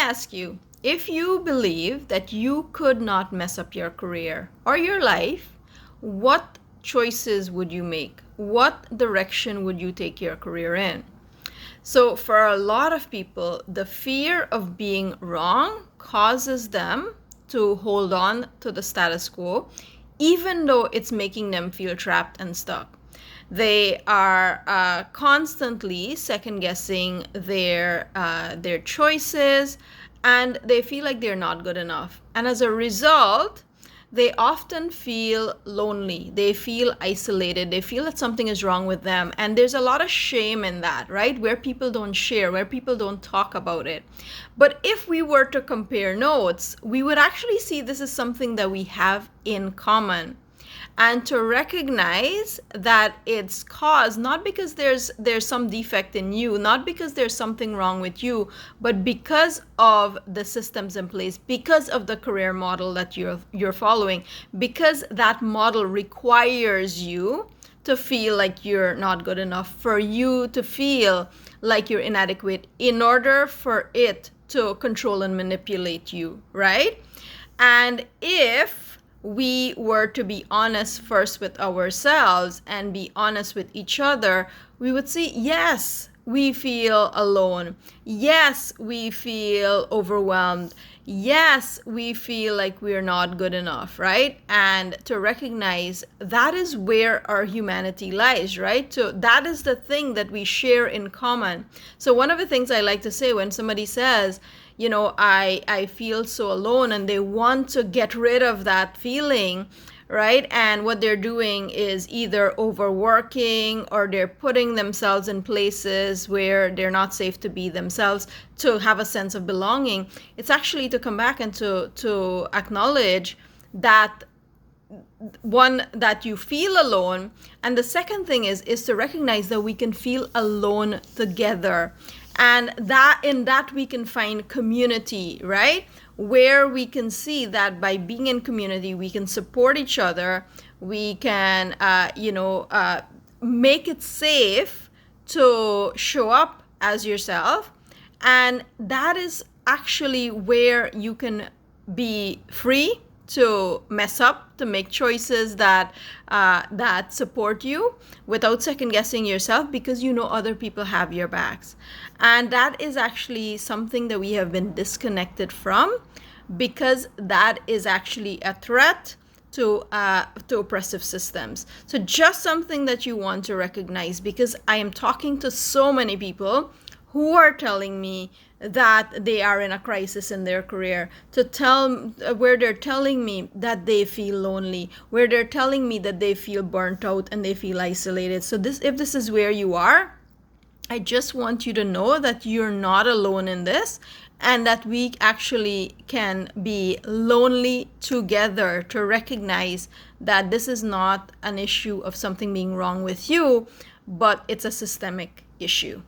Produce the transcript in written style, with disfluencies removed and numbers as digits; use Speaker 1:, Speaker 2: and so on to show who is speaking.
Speaker 1: ask you, if you believe that you could not mess up your career or your life, what choices would you make? What direction would you take your career in? So for a lot of people, the fear of being wrong causes them to hold on to the status quo, even though it's making them feel trapped and stuck. They are constantly second guessing their choices, and they feel like they're not good enough. And as a result, they often feel lonely. They feel isolated. They feel that something is wrong with them. And there's a lot of shame in that, right? Where people don't share, where people don't talk about it. But if we were to compare notes, we would actually see this is something that we have in common. And to recognize that it's caused not because there's some defect in you, not because there's something wrong with you, but because of the systems in place, because of the career model that you're following, because that model requires you to feel like you're not good enough, for you to feel like you're inadequate in order for it to control and manipulate you, right? And if we were to be honest first with ourselves and be honest with each other, we would see, yes, we feel alone. Yes, we feel overwhelmed. Yes, we feel like we're not good enough, right? And to recognize that is where our humanity lies, right? So that is the thing that we share in common. So one of the things I like to say when somebody says, I feel so alone, and they want to get rid of that feeling, right? And what they're doing is either overworking, or they're putting themselves in places where they're not safe to be themselves to have a sense of belonging. It's actually to come back and to acknowledge that, one, that you feel alone, and the second thing is to recognize that we can feel alone together, and that in that we can find community, right? Where we can see that by being in community, we can support each other, we can make it safe to show up as yourself, and that is actually where you can be free to mess up, to make choices that support you without second guessing yourself, because you know other people have your backs. And that is actually something that we have been disconnected from, because that is actually a threat to oppressive systems. So just something that you want to recognize, because I am talking to so many people who are telling me that they are in a crisis in their career, where they're telling me that they feel lonely, where they're telling me that they feel burnt out and they feel isolated. So if this is where you are, I just want you to know that you're not alone in this, and that we actually can be lonely together, to recognize that this is not an issue of something being wrong with you, but it's a systemic issue.